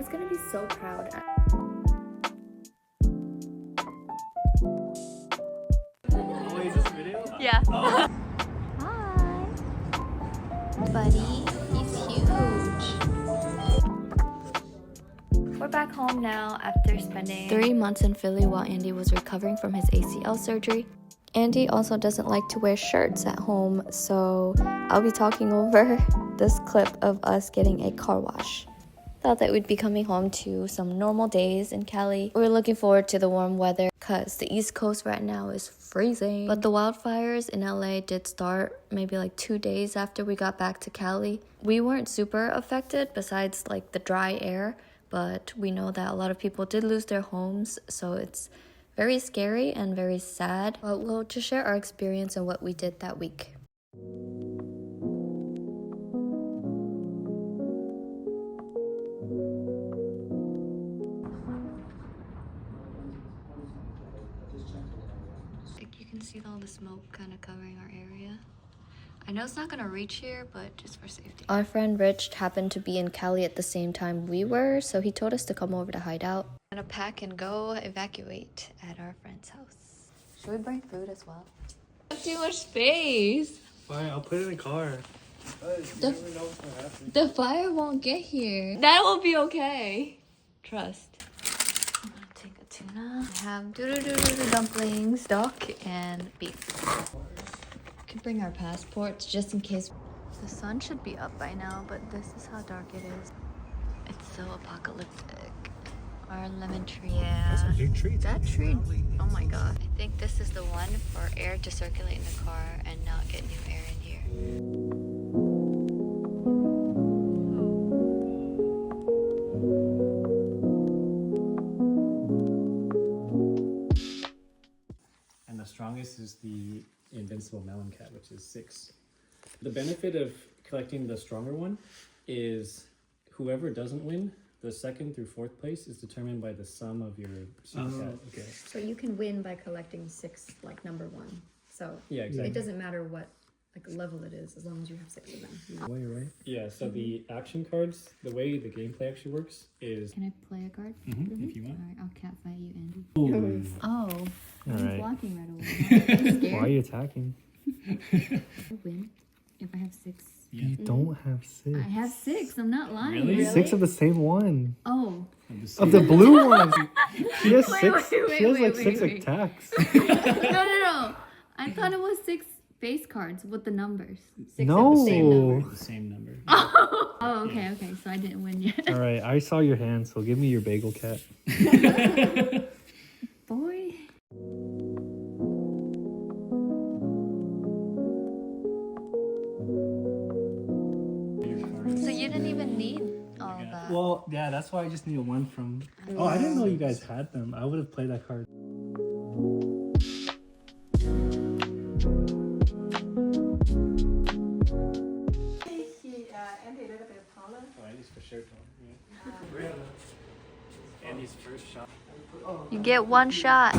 was gonna be so proud. Wait, is this video? Yeah. Hi. Buddy, he's huge. We're back home now after spending 3 months in Philly while Andy was recovering from his ACL surgery. Andy also doesn't like to wear shirts at home, so I'll be talking over this clip of us getting a car wash. Thought that we'd be coming home to some normal days in Cali. We're looking forward to the warm weather because the East Coast right now is freezing. But the wildfires in LA did start maybe like 2 days after we got back to Cali. We weren't super affected besides like the dry air, but we know that a lot of people did lose their homes, so it's very scary and very sad. But we'll just share our experience and what we did that week. You can see all the smoke kind of covering our area. I know it's not gonna reach here, but just for safety. Our friend Rich happened to be in Cali at the same time we were, so he told us to come over to hide out. We're gonna pack and go evacuate at our friend's house. Should we bring food as well? Too much space. Fine, I'll put it in the car. The fire won't get here. That will be okay. Trust. I'm gonna take a tuna. I have dumplings, duck, and beef. We can bring our passports just in case. The sun should be up by now, but this is how dark it is. It's so apocalyptic. Our lemon tree, yeah. That's a big tree. That tree, oh my god. I think this is the one for air to circulate in the car and not get new air in here. And the strongest is the Invincible Melon Cat, which is 6. The benefit of collecting the stronger one is whoever doesn't win, the 2nd through 4th place is determined by the sum of your cat. Okay. So you can win by collecting 6, like number 1. So Yeah, exactly. it doesn't matter what like level it is, as long as you have 6 of them. Way, right? Yeah, so the action cards, the way the gameplay actually works is... Can I play a card? if you want. Alright, I'll cat fight you, Andy. Ooh. Oh, I'm Alright. blocking right away. I'm Why scared. are you attacking? I'll win if I have 6. You don't have 6. I have 6. I'm not lying. Really? 6 of the same one. Oh. Of the blue one. She has Wait, 6. wait, She has like wait, 6 wait. attacks. No. I thought it was 6 base cards with the numbers. 6 No. of the same number. The same number. Oh, okay. So I didn't win yet. All right, I saw your hand, so give me your bagel cat. Boy. So you didn't even need all of that. Well, yeah, that's why I just need one from... Oh, I didn't know you guys had them. I would have played that card. Andy's for sure. Andy's first shot. You get one shot.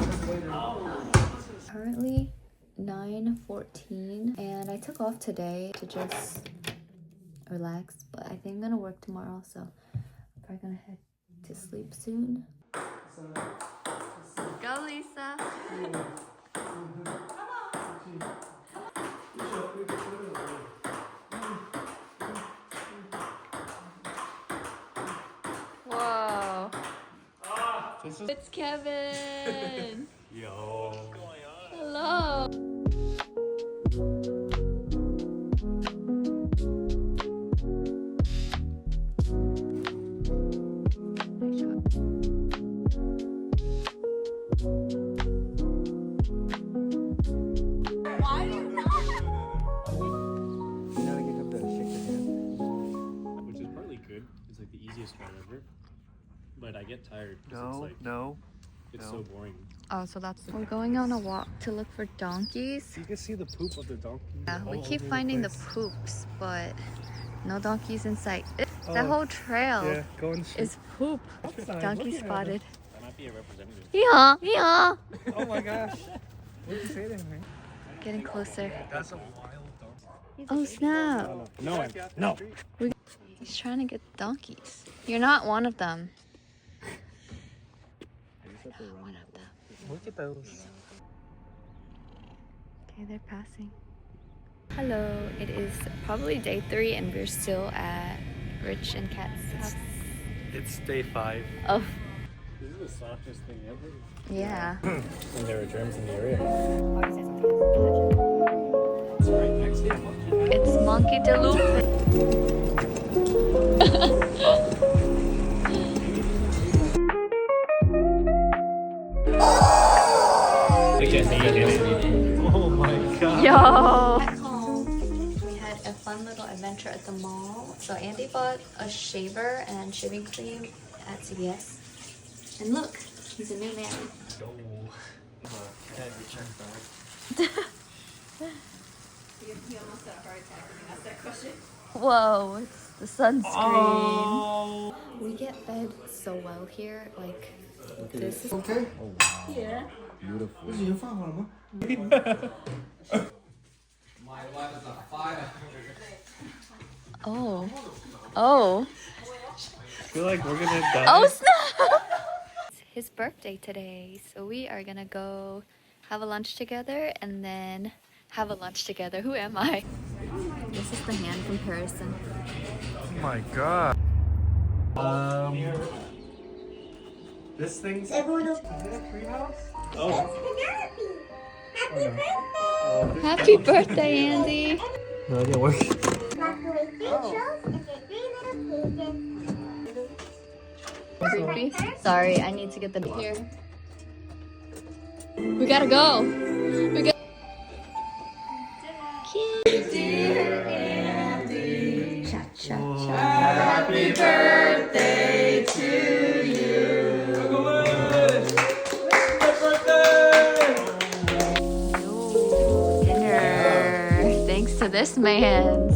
Currently 9:14 and I took off today to just relax, but I think I'm gonna work tomorrow, so I'm probably gonna head to sleep soon. Go, Lisa. Whoa. It's Kevin. Yo. Hello. Nice shot. Which is partly good. It's like the easiest card ever. But I get tired because it's so boring. Oh, so that's we're going on a walk to look for donkeys. You can see the poop of the donkey. Yeah, we all keep over finding the place. poops, but no donkeys in sight. That Oh, whole trail Yeah, go in the street. is poop. Outside, Donkey look at spotted. That might be a representative. Yeah, yeah. it. Oh my gosh. What did you say to me? Getting closer. That's a wild donkey. Oh snap! No. He's trying to get the donkeys. You're not one of them. Look at those. Okay, they're passing. Hello, it is probably day 3 and we're still at Rich and Kat's house. It's day 5. Oh, This is the softest thing ever. yeah. And there were germs in the area. It's Right next to you. It's Monkey de Lupe. Oh my god. Yo! Back home, we had a fun little adventure at the mall. So Andy bought a shaver and shaving cream at CVS. And look, he's a new man. He almost had a heart attack when he asked that question. Whoa, it's the sunscreen. Oh. We get fed so well here. Like, this is Okay. Oh wow. yeah. Beautiful. 已经放好了吗？ Oh. Oh. I feel like we're gonna die. Oh snap! It's his birthday today, so we are gonna go have a lunch together and then have a lunch together. Who am I? This is the hand comparison. Oh my god. This thing's. Is it a treehouse? Oh. Happy birthday, Andy! No, it didn't work. Creepy. Sorry, I need to get the here. We gotta go. We got. Dear Andy, cha cha cha. Happy birthday to you. Dinner. Thanks to this man.